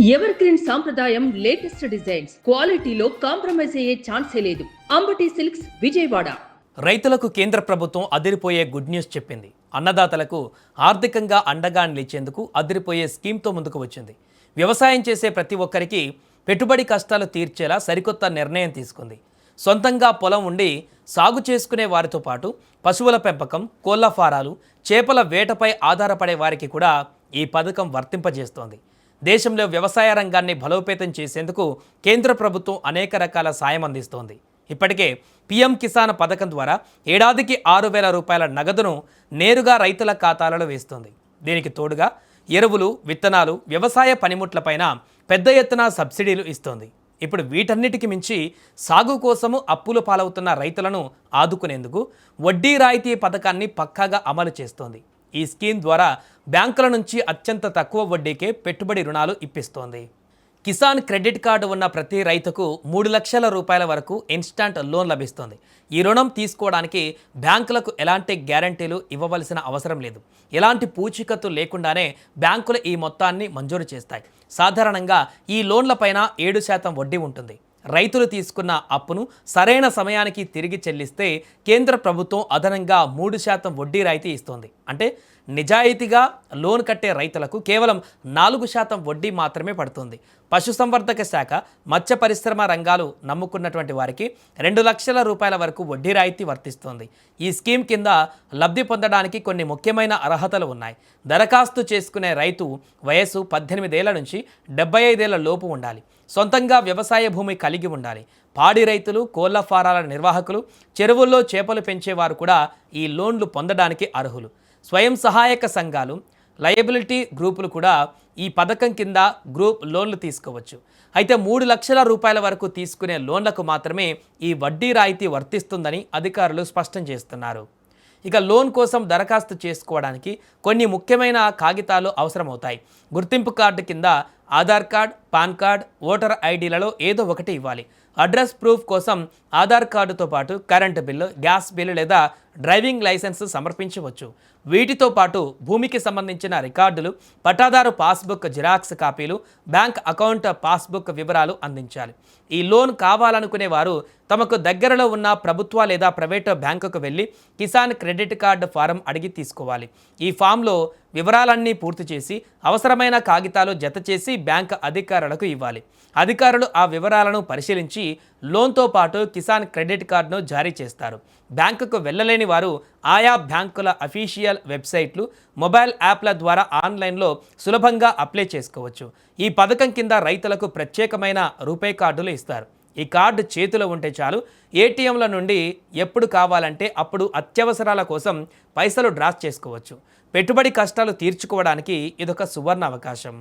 Ever green సాంప్రదాయం latest designs క్వాలిటీలో compromise అయ్యే ఛాన్సే లేదు. అంబటి సిల్క్స్ విజయవాడ. రైతులకు కేంద్ర ప్రభుత్వం అదిరిపోయే గుడ్ న్యూస్ చెప్పింది. అన్నదాతలకు ఆర్థికంగా అండగా నిలిచేందుకు అదిరిపోయే స్కీమ్తో ముందుకు వచ్చింది. వ్యవసాయం చేసే ప్రతి ఒక్కరికి పెట్టుబడి కష్టాలు తీర్చేలా సరికొత్త నిర్ణయం తీసుకుంది. సొంతంగా పొలం ఉండి సాగు చేసుకునే వారితో పాటు పశువుల పెంపకం, కోళ్ల ఫారాలు, చేపల వేటపై ఆధారపడే వారికి కూడా ఈ పథకం వర్తింపజేస్తోంది. దేశంలో వ్యవసాయ రంగాన్ని బలోపేతం చేసేందుకు కేంద్ర ప్రభుత్వం అనేక రకాల సాయం అందిస్తోంది. ఇప్పటికే పీఎం కిసాన్ పథకం ద్వారా ఏడాదికి 6,000 రూపాయల నగదును నేరుగా రైతుల ఖాతాలలో వేస్తోంది. దీనికి తోడుగా ఎరువులు, విత్తనాలు, వ్యవసాయ పనిముట్లపైన పెద్ద ఎత్తున సబ్సిడీలు ఇస్తోంది. ఇప్పుడు వీటన్నిటికి మించి సాగు కోసము అప్పులు పాలవుతున్న రైతులను ఆదుకునేందుకు వడ్డీ రాయితీ పథకాన్ని పక్కాగా అమలు చేస్తోంది. ఈ స్కీమ్ ద్వారా బ్యాంకుల నుంచి అత్యంత తక్కువ వడ్డీకే పెట్టుబడి రుణాలు ఇప్పిస్తోంది. కిసాన్ క్రెడిట్ కార్డు ఉన్న ప్రతి రైతుకు 3 లక్షల రూపాయల వరకు ఇన్స్టాంట్ లోన్ లభిస్తోంది. ఈ రుణం తీసుకోవడానికి బ్యాంకులకు ఎలాంటి గ్యారంటీలు ఇవ్వవలసిన అవసరం లేదు. ఎలాంటి పూచీకత్తు లేకుండానే బ్యాంకులు ఈ మొత్తాన్ని మంజూరు చేస్తాయి. సాధారణంగా ఈ లోన్లపైన 7% వడ్డీ ఉంటుంది. రైతులు తీసుకున్న అప్పును సరైన సమయానికి తిరిగి చెల్లిస్తే కేంద్ర ప్రభుత్వం అదనంగా 3% వడ్డీ రాయితీ ఇస్తోంది. అంటే నిజాయితీగా లోన్ కట్టే రైతులకు కేవలం 4% వడ్డీ మాత్రమే పడుతుంది. పశుసంవర్ధక శాఖ, మత్స్య పరిశ్రమ రంగాలు నమ్ముకున్నటువంటి వారికి 2 లక్షల రూపాయల వరకు వడ్డీ రాయితీ వర్తిస్తోంది. ఈ స్కీమ్ కింద లబ్ధి పొందడానికి కొన్ని ముఖ్యమైన అర్హతలు ఉన్నాయి. దరఖాస్తు చేసుకునే రైతు వయసు 18 ఏళ్ల నుంచి 75 ఏళ్ల లోపు ఉండాలి. సొంతంగా వ్యవసాయ భూమి కలిగి ఉండాలి. పాడి రైతులు, కోళ్ల ఫారాల నిర్వాహకులు, చెరువుల్లో చేపలు పెంచేవారు కూడా ఈ లోన్లు పొందడానికి అర్హులు. స్వయం సహాయక సంఘాలు, లయబిలిటీ గ్రూపులు కూడా ఈ పథకం కింద గ్రూప్ లోన్లు తీసుకోవచ్చు. అయితే 3 లక్షల రూపాయల వరకు తీసుకునే లోన్లకు మాత్రమే ఈ వడ్డీ రాయితీ వర్తిస్తుందని అధికారులు స్పష్టం చేస్తున్నారు. ఇక లోన్ కోసం దరఖాస్తు చేసుకోవడానికి కొన్ని ముఖ్యమైన కాగితాలు అవసరమవుతాయి. గుర్తింపు కార్డు కింద Aadhaar card, PAN card, voter ఐడీలలో ఏదో ఒకటి ఇవ్వాలి. అడ్రస్ ప్రూఫ్ కోసం ఆధార్ కార్డుతో పాటు కరెంటు బిల్లు, గ్యాస్ బిల్లు లేదా డ్రైవింగ్ లైసెన్స్ సమర్పించవచ్చు. వీటితో పాటు భూమికి సంబంధించిన రికార్డులు, పట్టాదారు పాస్బుక్ జిరాక్స్ కాపీలు, బ్యాంక్ అకౌంట్ పాస్బుక్ వివరాలు అందించాలి. ఈ లోన్ కావాలనుకునే వారు తమకు దగ్గరలో ఉన్న ప్రభుత్వ లేదా ప్రైవేటు బ్యాంకుకు వెళ్ళి కిసాన్ క్రెడిట్ కార్డు ఫారం అడిగి తీసుకోవాలి. ఈ ఫామ్లో వివరాలన్నీ పూర్తి చేసి అవసరమైన కాగితాలు జత చేసి బ్యాంక్ అధికారులకు ఇవ్వాలి. అధికారులు ఆ వివరాలను పరిశీలించి లోన్తో పాటు కిసాన్ క్రెడిట్ కార్డును జారీ చేస్తారు. బ్యాంకుకు వెళ్ళలేని వారు ఆయా బ్యాంకుల అఫీషియల్ వెబ్సైట్లు, మొబైల్ యాప్ల ద్వారా ఆన్లైన్లో సులభంగా అప్లై చేసుకోవచ్చు. ఈ పథకం కింద రైతులకు ప్రత్యేకమైన రూపే కార్డులు ఇస్తారు. ఈ కార్డు చేతిలో ఉంటే చాలు, ఏటీఎంల నుండి ఎప్పుడు కావాలంటే అప్పుడు అత్యవసరాల కోసం పైసలు డ్రా చేసుకోవచ్చు. పెట్టుబడి కష్టాలు తీర్చుకోవడానికి ఇదొక సువర్ణ అవకాశం.